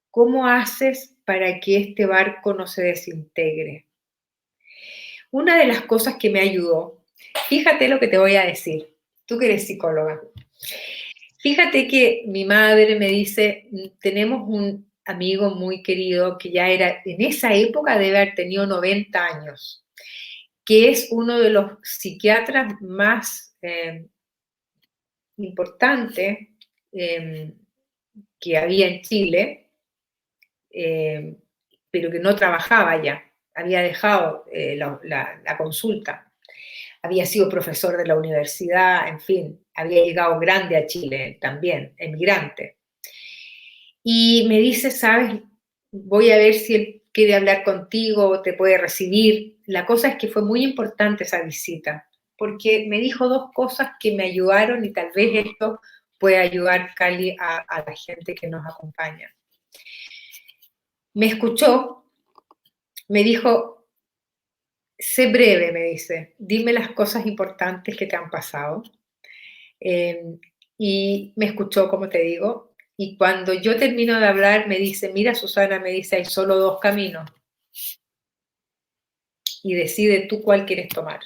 ¿Cómo haces para que este barco no se desintegre? Una de las cosas que me ayudó, fíjate lo que te voy a decir, tú que eres psicóloga, fíjate que mi madre me dice, tenemos un amigo muy querido que ya era, en esa época debe haber tenido 90 años, que es uno de los psiquiatras más importantes que había en Chile, eh, pero que no trabajaba ya, había dejado la consulta. Había sido profesor de la universidad, en fin, había llegado grande a Chile también, emigrante. Y me dice, sabes, voy a ver si él quiere hablar contigo, te puede recibir. La cosa es que fue muy importante esa visita, porque me dijo 2 cosas que me ayudaron y tal vez esto puede ayudar, Cali, a la gente que nos acompaña. Me escuchó, me dijo, sé breve, me dice, dime las cosas importantes que te han pasado. Eh, y me escuchó, como te digo, y cuando yo termino de hablar, me dice, mira, Susana, me dice, hay solo dos caminos y decide tú cuál quieres tomar.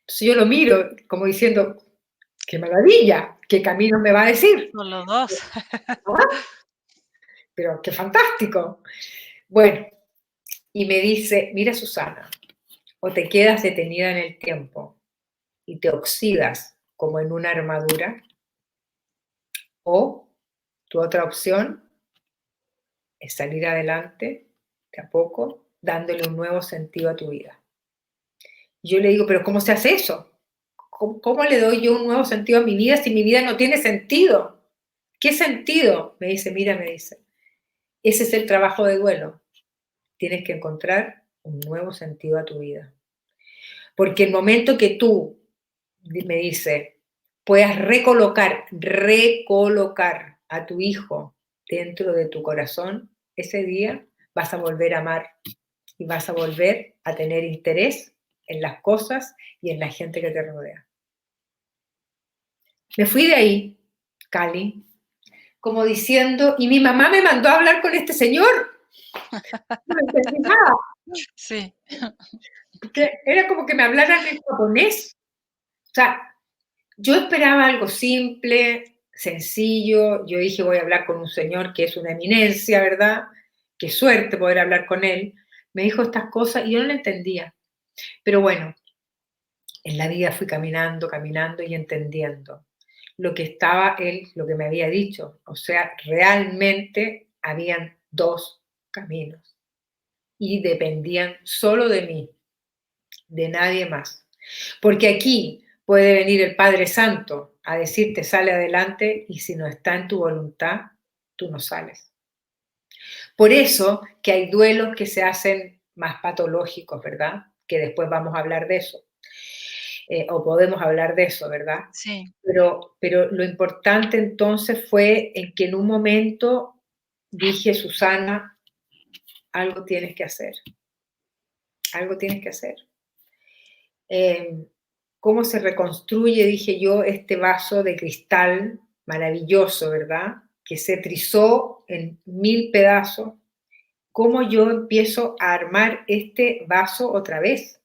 Entonces yo lo miro como diciendo, qué maravilla, qué camino me va a decir. Solo 2. ¿Ah? Pero qué fantástico. Bueno, y me dice, mira, Susana, o te quedas detenida en el tiempo y te oxidas como en una armadura, o tu otra opción es salir adelante de a poco, dándole un nuevo sentido a tu vida. Y yo le digo, pero ¿cómo se hace eso? ¿Cómo le doy yo un nuevo sentido a mi vida si mi vida no tiene sentido? ¿Qué sentido? Me dice, mira, me dice, ese es el trabajo de duelo. Tienes que encontrar un nuevo sentido a tu vida. Porque el momento que tú, me dice, puedas recolocar a tu hijo dentro de tu corazón, ese día vas a volver a amar y vas a volver a tener interés en las cosas y en la gente que te rodea. Me fui de ahí, Cali, como diciendo, y mi mamá me mandó a hablar con este señor. No entendí nada, Sí, porque era como que me hablaran en japonés. O sea, yo esperaba algo simple, sencillo. Yo dije, voy a hablar con un señor que es una eminencia, ¿verdad? Qué suerte poder hablar con él. Me dijo estas cosas y yo no le entendía. Pero bueno, en la vida fui caminando, caminando y entendiendo lo que estaba él, lo que me había dicho. O sea, realmente habían dos caminos y dependían solo de mí, de nadie más. Porque aquí puede venir el Padre Santo a decirte sale adelante y si no está en tu voluntad, tú no sales. Por eso que hay duelos que se hacen más patológicos, ¿verdad? Que después vamos a hablar de eso. O podemos hablar de eso, ¿verdad? sí, Pero lo importante entonces fue en que en un momento dije, Susana, algo tienes que hacer, algo tienes que hacer. Eh, ¿Cómo se reconstruye, dije yo, este vaso de cristal maravilloso, ¿verdad? Que se trizó en 1000 pedazos. ¿Cómo yo empiezo a armar este vaso otra vez?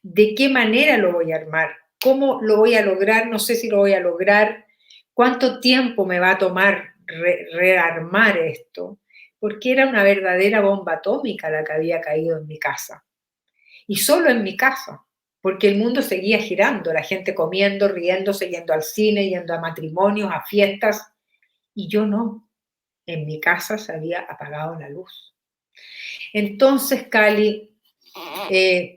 ¿De qué manera lo voy a armar? ¿Cómo lo voy a lograr? No sé si lo voy a lograr. ¿Cuánto tiempo me va a tomar rearmar esto? Porque era una verdadera bomba atómica la que había caído en mi casa. Y solo en mi casa, porque el mundo seguía girando, la gente comiendo, riéndose, yendo al cine, yendo a matrimonios, a fiestas, y yo no. En mi casa se había apagado la luz. Entonces, Cali,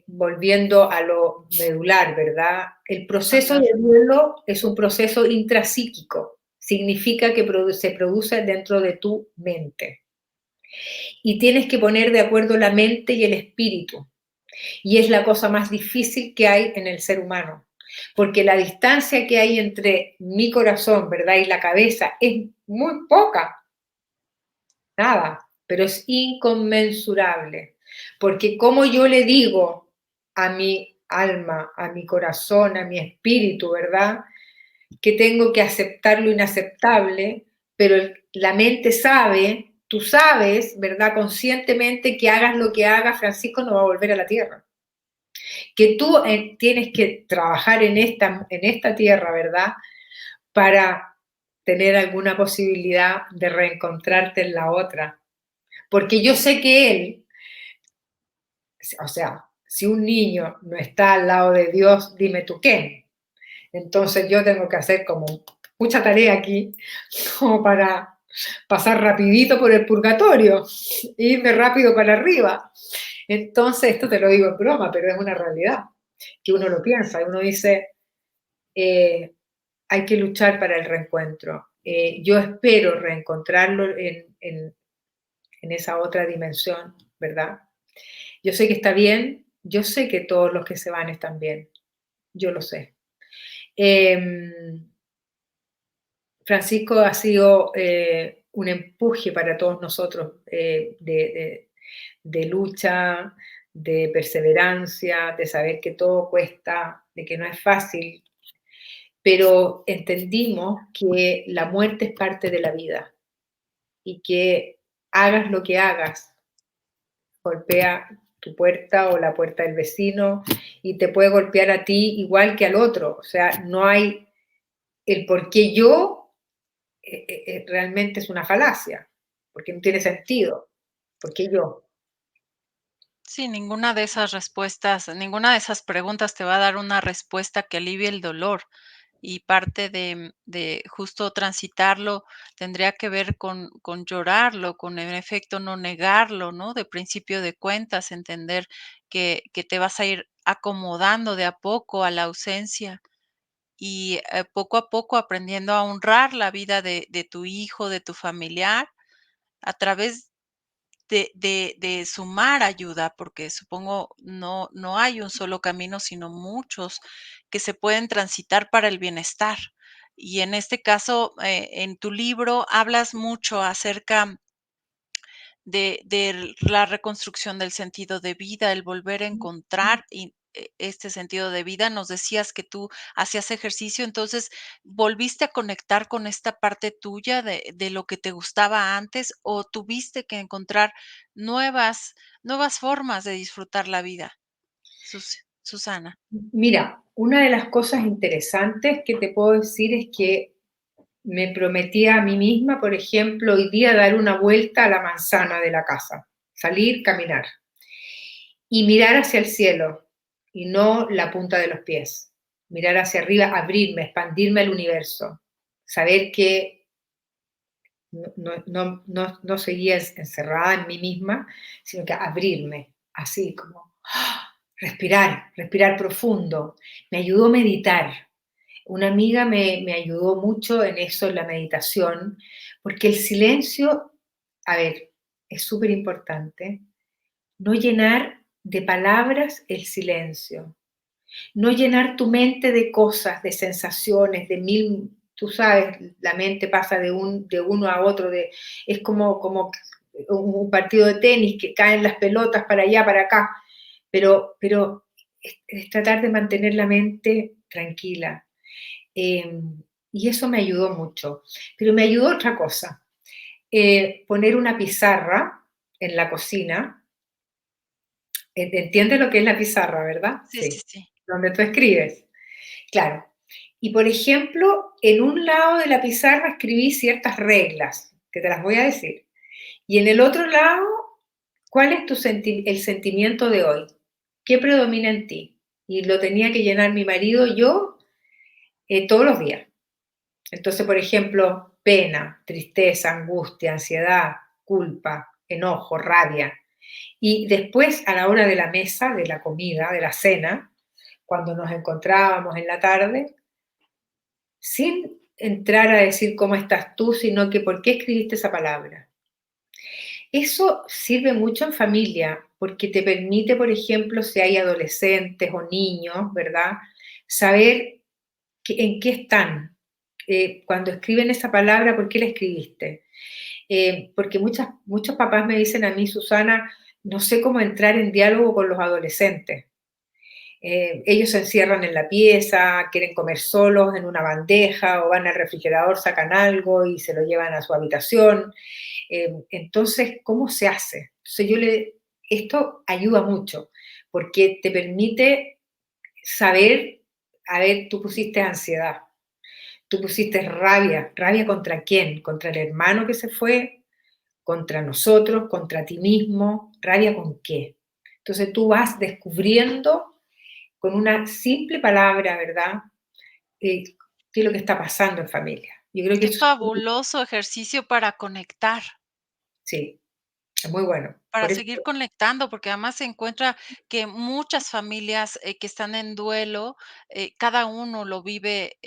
volviendo a lo medular, ¿verdad? El proceso total. de duelo es un proceso intrapsíquico. Significa que se produce dentro de tu mente. Y tienes que poner de acuerdo la mente y el espíritu. Y es la cosa más difícil que hay en el ser humano. Porque la distancia que hay entre mi corazón, ¿verdad? Y la cabeza es muy poca. Nada, pero es inconmensurable, porque como yo le digo a mi alma, a mi corazón, a mi espíritu, ¿verdad? Que tengo que aceptar lo inaceptable, pero la mente sabe, tú sabes, ¿verdad? Conscientemente que hagas lo que hagas, Francisco no va a volver a la tierra. Que tú tienes que trabajar en esta tierra, ¿verdad? Para tener alguna posibilidad de reencontrarte en la otra, porque yo sé que él, o sea, si un niño no está al lado de Dios, dime tú qué. Entonces yo tengo que hacer como mucha tarea aquí, como para pasar rapidito por el purgatorio, irme rápido para arriba. Entonces, esto te lo digo en broma, pero es una realidad, que uno lo piensa, y uno dice, eh, hay que luchar para el reencuentro. Yo espero reencontrarlo en esa otra dimensión, ¿verdad? Yo sé que está bien, yo sé que todos los que se van están bien, yo lo sé. Eh, Francisco ha sido un empuje para todos nosotros de lucha, de perseverancia, de saber que todo cuesta, de que no es fácil, pero entendimos que la muerte es parte de la vida y que hagas lo que hagas, golpea tu puerta o la puerta del vecino y te puede golpear a ti igual que al otro. O sea, no hay el por qué yo realmente es una falacia, porque no tiene sentido. ¿Por qué yo? Sí, ninguna de esas respuestas, ninguna de esas preguntas te va a dar una respuesta que alivie el dolor. Y parte de justo transitarlo tendría que ver con llorarlo, con en efecto no negarlo, ¿no? De principio de cuentas, entender que te vas a ir acomodando de a poco a la ausencia y, poco a poco aprendiendo a honrar la vida de tu hijo, de tu familiar, a través de sumar ayuda, porque supongo no hay un solo camino, sino muchos que se pueden transitar para el bienestar. Y en este caso, en tu libro hablas mucho acerca de la reconstrucción del sentido de vida, el volver a encontrar este sentido de vida. Nos decías que tú hacías ejercicio, entonces, ¿volviste a conectar con esta parte tuya de lo que te gustaba antes o tuviste que encontrar nuevas formas de disfrutar la vida? Susana. Mira, una de las cosas interesantes que te puedo decir es que me prometí a mí misma, por ejemplo, hoy día dar una vuelta a la manzana de la casa, salir, caminar y mirar hacia el cielo y no la punta de los pies. Mirar hacia arriba, abrirme, expandirme al universo, saber que no seguía encerrada en mí misma, sino que abrirme, así como respirar, respirar profundo. Me ayudó a meditar. Una amiga me ayudó mucho en eso, en la meditación, porque el silencio, a ver, es súper importante, no llenar de palabras el silencio, no llenar tu mente de cosas, de sensaciones, de mil, tú sabes, la mente pasa de uno a otro, es como un partido de tenis que caen las pelotas para allá, para acá, pero es tratar de mantener la mente tranquila. Eh, y eso me ayudó mucho. Pero me ayudó otra cosa, poner una pizarra en la cocina. ¿Entiendes lo que es la pizarra, verdad? Sí, sí, Sí, sí. donde tú escribes. Claro. Y por ejemplo, en un lado de la pizarra escribí ciertas reglas, que te las voy a decir. Y en el otro lado, ¿cuál es el sentimiento de hoy? ¿Qué predomina en ti? Y lo tenía que llenar mi marido y yo todos los días. Entonces, por ejemplo, pena, tristeza, angustia, ansiedad, culpa, enojo, rabia. Y después, a la hora de la mesa, de la comida, de la cena, cuando nos encontrábamos en la tarde, sin entrar a decir cómo estás tú, sino que por qué escribiste esa palabra. Eso sirve mucho en familia, porque te permite, por ejemplo, si hay adolescentes o niños, ¿verdad? Saber en qué están. Cuando escriben esa palabra, ¿por qué la escribiste? Porque muchos papás me dicen a mí, Susana, no sé cómo entrar en diálogo con los adolescentes. Ellos se encierran en la pieza, quieren comer solos en una bandeja o van al refrigerador, sacan algo y se lo llevan a su habitación. Entonces, ¿cómo se hace? Esto ayuda mucho porque te permite saber, a ver, tú pusiste ansiedad, tú pusiste rabia, rabia contra quién, contra el hermano que se fue, contra nosotros, contra ti mismo, rabia con qué. Entonces tú vas descubriendo con una simple palabra, ¿verdad? Eh, ¿Qué es lo que está pasando en familia? Yo creo que Qué eso fabuloso ejercicio para conectar. sí, es muy bueno. Para Por eso, seguir conectando, porque además se encuentra que muchas familias, que están en duelo, cada uno lo vive,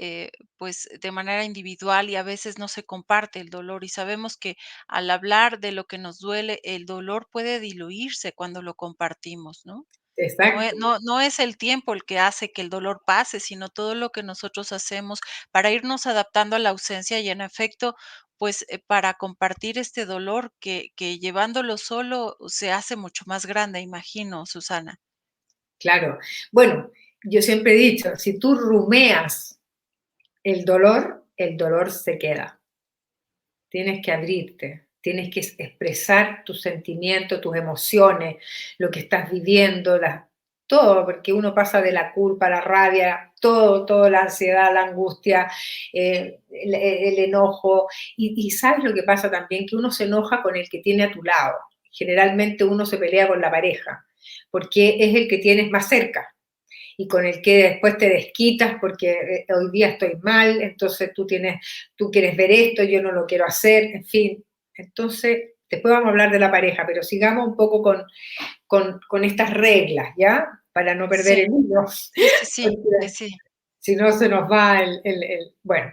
pues, de manera individual y a veces no se comparte el dolor. Y sabemos que al hablar de lo que nos duele, el dolor puede diluirse cuando lo compartimos, ¿no? exacto, No es el tiempo el que hace que el dolor pase, sino todo lo que nosotros hacemos para irnos adaptando a la ausencia y, en efecto, pues, para compartir este dolor que llevándolo solo se hace mucho más grande, imagino, Susana. Claro. Bueno, yo siempre he dicho, si tú rumeas el dolor se queda. Tienes que abrirte, tienes que expresar tus sentimientos, tus emociones, lo que estás viviendo, todo, porque uno pasa de la culpa a la rabia, todo, la ansiedad, la angustia, el enojo. Y sabes lo que pasa también, que uno se enoja con el que tiene a tu lado. Generalmente uno se pelea con la pareja, porque es el que tienes más cerca y con el que después te desquitas porque hoy día estoy mal, entonces tú quieres ver esto, yo no lo quiero hacer, en fin. Entonces, después vamos a hablar de la pareja, pero sigamos un poco con estas reglas, ¿ya? Para no perder Sí, el hilo, sí, sí, sí, sí, porque sí. si no se nos va bueno.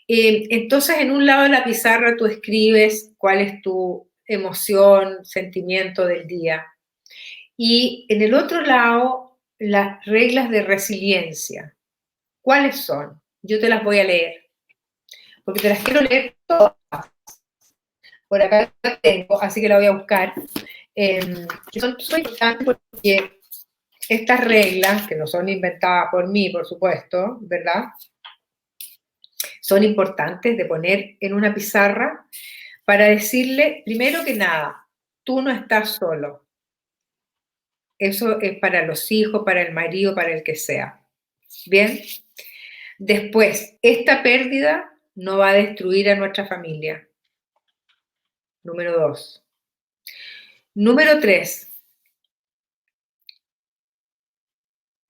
Entonces, en un lado de la pizarra tú escribes cuál es tu emoción, sentimiento del día. Y en el otro lado, las reglas de resiliencia. ¿Cuáles son? Yo te las voy a leer, porque te las quiero leer todas. Por acá las tengo, así que la voy a buscar. Que son súper importantes porque estas reglas, que no son inventadas por mí, por supuesto, ¿verdad? Son importantes de poner en una pizarra para decirle, primero que nada, tú no estás solo. Eso es para los hijos, para el marido, para el que sea. Bien. Después, esta pérdida no va a destruir a nuestra familia. Número 2. Número 3.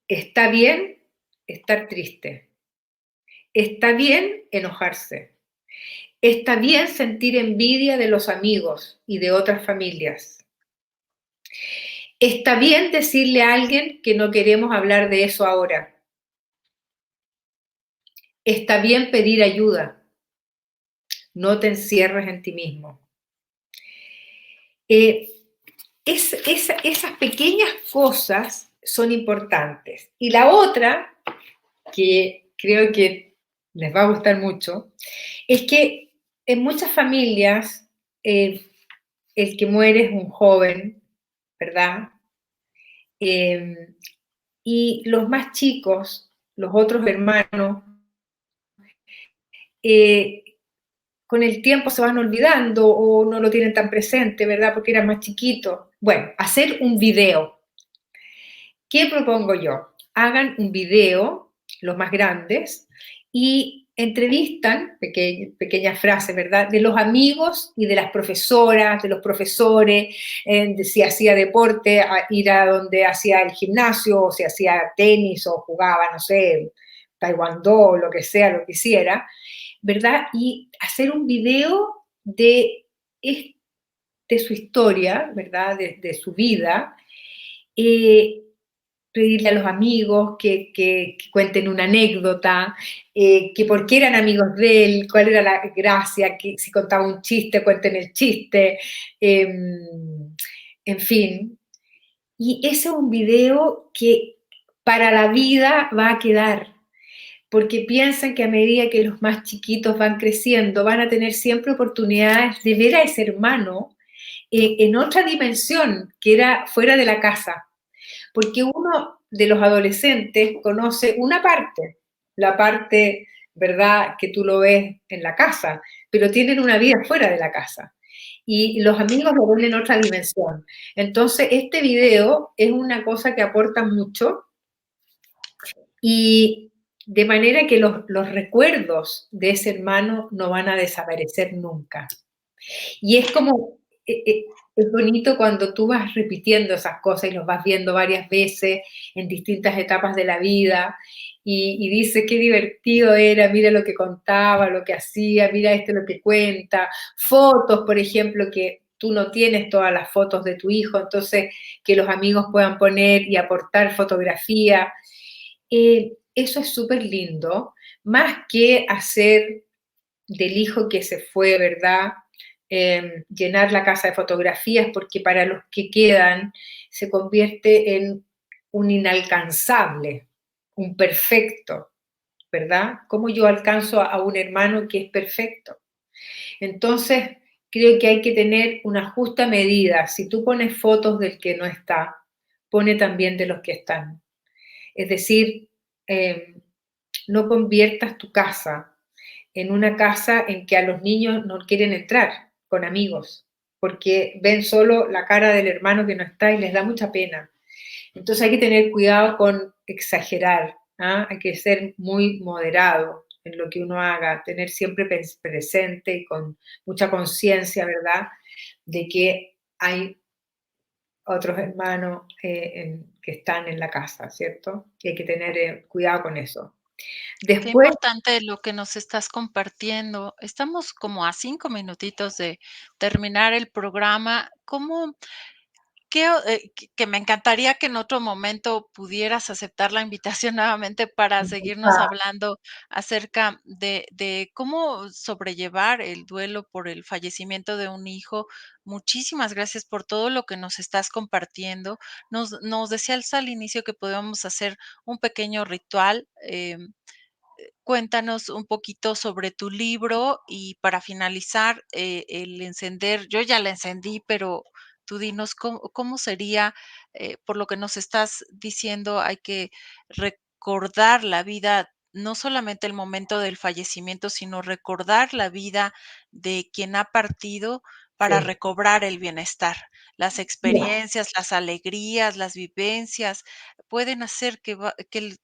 Está bien estar triste. Está bien enojarse. Está bien sentir envidia de los amigos y de otras familias. Está bien decirle a alguien que no queremos hablar de eso ahora. Está bien pedir ayuda. No te encierres en ti mismo. Eh, esas pequeñas cosas son importantes. Y la otra, que creo que les va a gustar mucho, es que en muchas familias el que muere es un joven, ¿verdad? Eh, y los más chicos, los otros hermanos, eh, con el tiempo se van olvidando o no lo tienen tan presente, ¿verdad? Porque eran más chiquitos. Bueno, hacer un video. ¿Qué propongo yo? Hagan un video, los más grandes, y entrevistan, pequeñas frases, ¿verdad?, de los amigos y de las profesoras, de los profesores, de si hacía deporte, ir a donde hacía el gimnasio, o si hacía tenis, o jugaba, no sé, taekwondo, lo que sea, lo que hiciera, ¿verdad? Y hacer un video de su historia, ¿verdad?, de su vida, eh, pedirle a los amigos que cuenten una anécdota, que por qué eran amigos de él, cuál era la gracia, que si contaba un chiste, cuenten el chiste, en fin. Y ese es un video que para la vida va a quedar, porque piensan que a medida que los más chiquitos van creciendo, van a tener siempre oportunidades de ver a ese hermano en otra dimensión, que era fuera de la casa, porque uno de los adolescentes conoce una parte, la parte, ¿verdad?, que tú lo ves en la casa, pero tienen una vida fuera de la casa. Y los amigos lo ven en otra dimensión. Entonces, este video es una cosa que aporta mucho y de manera que los recuerdos de ese hermano no van a desaparecer nunca. Y es como, es bonito cuando tú vas repitiendo esas cosas y los vas viendo varias veces en distintas etapas de la vida y dices qué divertido era, mira lo que contaba, lo que hacía, mira esto lo que cuenta, fotos, por ejemplo, que tú no tienes todas las fotos de tu hijo, entonces que los amigos puedan poner y aportar fotografía. Eso es súper lindo, más que hacer del hijo que se fue, ¿verdad? Llenar la casa de fotografías, porque para los que quedan se convierte en un inalcanzable, un perfecto, ¿verdad? ¿Cómo yo alcanzo a un hermano que es perfecto? Entonces, creo que hay que tener una justa medida. Si tú pones fotos del que no está, pone también de los que están. Es decir, eh, no conviertas tu casa en una casa en que a los niños no quieren entrar con amigos, porque ven solo la cara del hermano que no está y les da mucha pena. Entonces hay que tener cuidado con exagerar, ¿ah? Hay que ser muy moderado en lo que uno haga, tener siempre presente y con mucha conciencia, ¿verdad?, de que hay otros hermanos que están en la casa, ¿cierto? Y hay que tener cuidado con eso. Qué Después, importante lo que nos estás compartiendo. Estamos como a 5 minutitos de terminar el programa. ¿Cómo que me encantaría que en otro momento pudieras aceptar la invitación nuevamente para seguirnos ah, hablando acerca de cómo sobrellevar el duelo por el fallecimiento de un hijo. Muchísimas gracias por todo lo que nos estás compartiendo. Nos decías al inicio que podíamos hacer un pequeño ritual, cuéntanos un poquito sobre tu libro y para finalizar, el encender, yo ya la encendí, pero tú dinos cómo sería, por lo que nos estás diciendo, hay que recordar la vida, no solamente el momento del fallecimiento, sino recordar la vida de quien ha partido para sí. recobrar el bienestar, las Mira, experiencias, las alegrías, las vivencias, pueden hacer que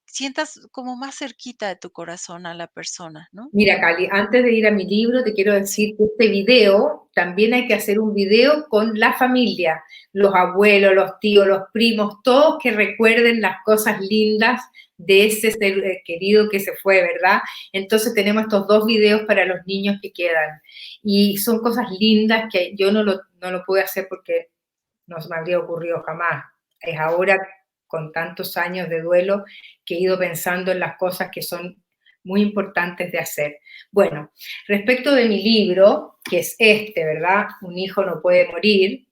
sientas como más cerquita de tu corazón a la persona, ¿no? Mira, Cali, antes de ir a mi libro, te quiero Sí, decir que este video también hay que hacer un video con la familia, los abuelos, los tíos, los primos, todos que recuerden las cosas lindas de ese ser querido que se fue, ¿verdad? Entonces tenemos estos dos videos para los niños que quedan. Y son cosas lindas que yo no lo pude hacer porque no se me habría ocurrido jamás. Es ahora, con tantos años de duelo, que he ido pensando en las cosas que son muy importantes de hacer. Bueno, respecto de mi libro, que es este, ¿verdad? Un hijo no puede morir,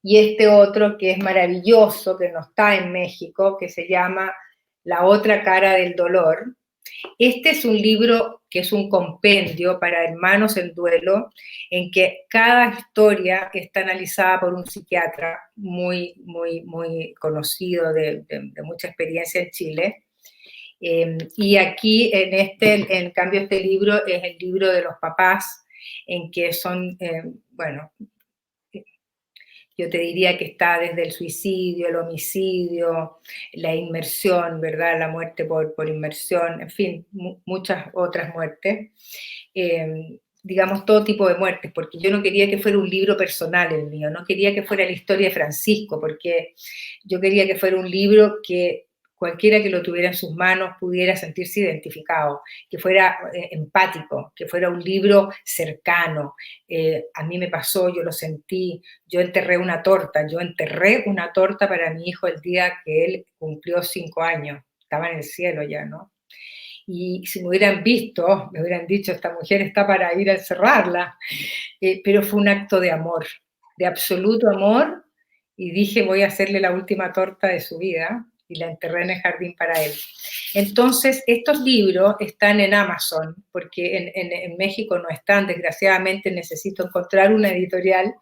y este otro que es maravilloso, que no está en México, que se llama La otra cara del dolor, este es un libro que es un compendio para hermanos en duelo, en que cada historia está analizada por un psiquiatra muy, muy, muy conocido, de mucha experiencia en Chile. Y aquí, en cambio, este libro es el libro de los papás, en que son, bueno, yo te diría que está desde el suicidio, el homicidio, la inmersión, ¿verdad? La muerte por inmersión, en fin, muchas otras muertes. Digamos, todo tipo de muertes, porque yo no quería que fuera un libro personal el mío, no quería que fuera la historia de Francisco, porque yo quería que fuera un libro que cualquiera que lo tuviera en sus manos pudiera sentirse identificado, que fuera empático, que fuera un libro cercano. A mí me pasó, yo lo sentí, yo enterré una torta para mi hijo el día que él cumplió 5 años, estaba en el cielo ya, ¿no? Y si me hubieran visto, me hubieran dicho, esta mujer está para ir a encerrarla, pero fue un acto de amor, de absoluto amor, y dije, voy a hacerle la última torta de su vida, y la enterré en el jardín para él. Entonces, estos libros están en Amazon, porque en México no están, desgraciadamente necesito encontrar una editorial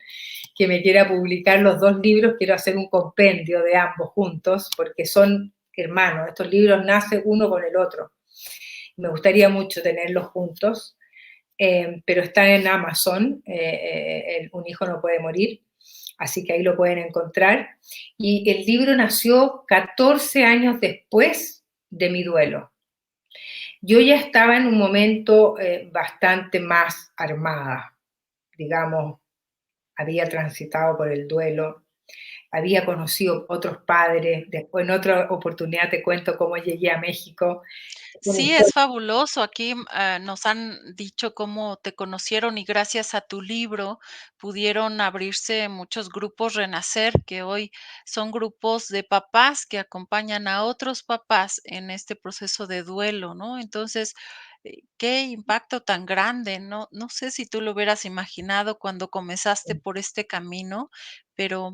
que me quiera publicar los dos libros, quiero hacer un compendio de ambos juntos, porque son hermanos, estos libros nacen uno con el otro. Me gustaría mucho tenerlos juntos, pero están en Amazon, Un hijo no puede morir, así que ahí lo pueden encontrar. Y el libro nació 14 años después de mi duelo. Yo ya estaba en un momento bastante más armada, digamos, había transitado por el duelo, había conocido otros padres, después en otra oportunidad te cuento cómo llegué a México. Una sí, es historia. fabuloso. Aquí, nos han dicho cómo te conocieron y gracias a tu libro pudieron abrirse muchos grupos Renacer, que hoy son grupos de papás que acompañan a otros papás en este proceso de duelo, ¿no? Entonces, qué impacto tan grande, no sé si tú lo hubieras imaginado cuando comenzaste por este camino, pero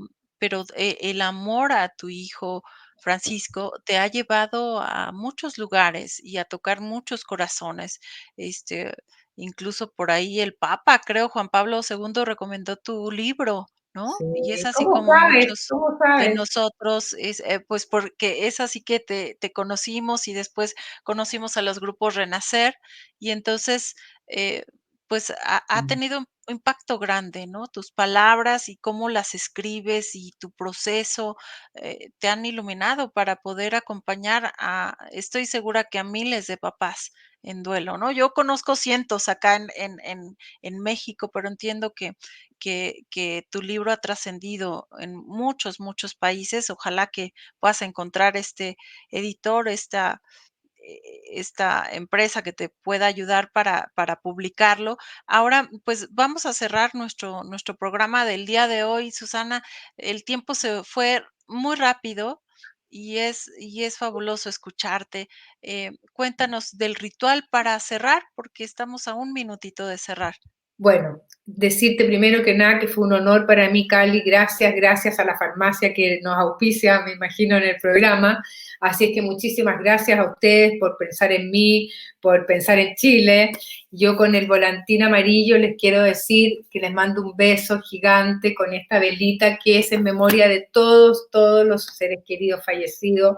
el amor a tu hijo Francisco te ha llevado a muchos lugares y a tocar muchos corazones. Este, incluso por ahí el Papa, creo, Juan Pablo II recomendó tu libro, ¿no? Sí, Y es así ¿cómo como sabes? muchos ¿Cómo de sabes? nosotros, pues, porque es así que te conocimos y después conocimos a los grupos Renacer, y entonces, eh, pues, ha tenido un impacto grande, ¿no? Tus palabras y cómo las escribes y tu proceso, te han iluminado para poder acompañar a estoy segura que a miles de papás en duelo, ¿no? Yo conozco cientos acá en México, pero entiendo que tu libro ha trascendido en muchos, muchos países. Ojalá que puedas encontrar este editor, esta empresa que te pueda ayudar para publicarlo. Ahora, pues, vamos a cerrar nuestro programa del día de hoy, Susana. El tiempo se fue muy rápido y es fabuloso escucharte. Cuéntanos del ritual para cerrar, porque estamos a un minutito de cerrar. Bueno, decirte primero que nada que fue un honor para mí, Cali. Gracias, gracias a la farmacia que nos auspicia, me imagino, en el programa. Así es que muchísimas gracias a ustedes por pensar en mí, por pensar en Chile. Yo con el volantín amarillo les quiero decir que les mando un beso gigante con esta velita que es en memoria de todos, todos los seres queridos fallecidos,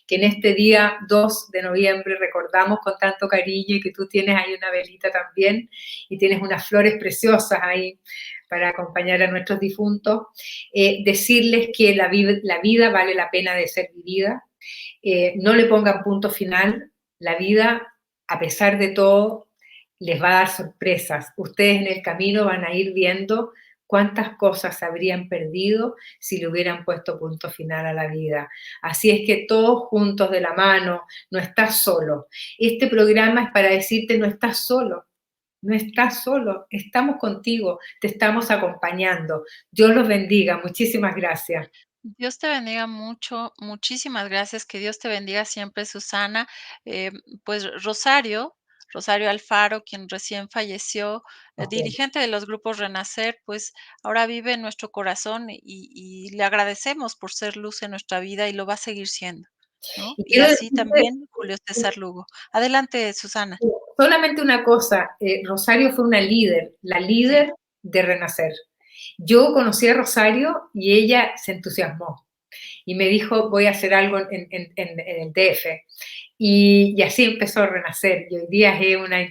que en este día 2 de noviembre recordamos con tanto cariño y que tú tienes ahí una velita también y tienes unas flores preciosas ahí para acompañar a nuestros difuntos. Decirles que la vida vale la pena de ser vivida, no le pongan punto final, la vida, a pesar de todo, les va a dar sorpresas. Ustedes en el camino van a ir viendo cuántas cosas se habrían perdido si le hubieran puesto punto final a la vida. Así es que todos juntos de la mano, no estás solo. Este programa es para decirte no estás solo, no estás solo, estamos contigo, te estamos acompañando. Dios los bendiga, muchísimas gracias. Dios te bendiga mucho, muchísimas gracias, que Dios te bendiga siempre, Susana. Pues Rosario Alfaro, quien recién falleció, Okay. dirigente de los grupos Renacer, pues ahora vive en nuestro corazón y le agradecemos por ser luz en nuestra vida y lo va a seguir siendo, ¿no? Y Y quiero así decirte también Julio César Lugo. Adelante, Susana. solamente una cosa, Rosario fue una líder, la Sí. líder de Renacer. Yo conocí a Rosario y ella se entusiasmó y me dijo, voy a hacer algo en el DF. Y así empezó a renacer. Y hoy día es una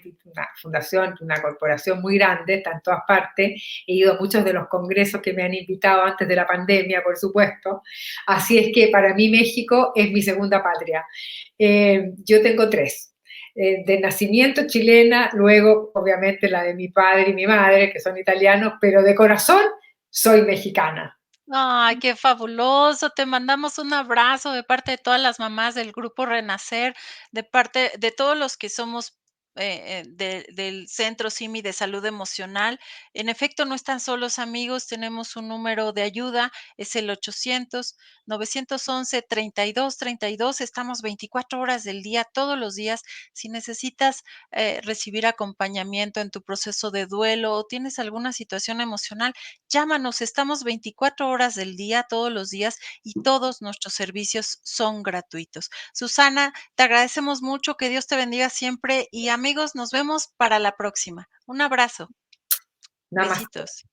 fundación, una corporación muy grande, está en todas partes. He ido a muchos de los congresos que me han invitado antes de la pandemia, por supuesto. Así es que para mí México es mi segunda patria. Yo tengo tres. De nacimiento chilena, luego obviamente la de mi padre y mi madre, que son italianos, pero de corazón soy mexicana. Ay, qué fabuloso. Te mandamos un abrazo de parte de todas las mamás del grupo Renacer, de parte de todos los que somos del Centro SIMI de Salud Emocional. En efecto, no están solos, amigos. Tenemos un número de ayuda, es el 800-911-3232. Estamos 24 horas del día, todos los días. Si necesitas recibir acompañamiento en tu proceso de duelo o tienes alguna situación emocional, llámanos, estamos 24 horas del día, todos los días, y todos nuestros servicios son gratuitos. Susana, te agradecemos mucho, que Dios te bendiga siempre y amigos, nos vemos para la próxima. Un abrazo. Nada más. Besitos.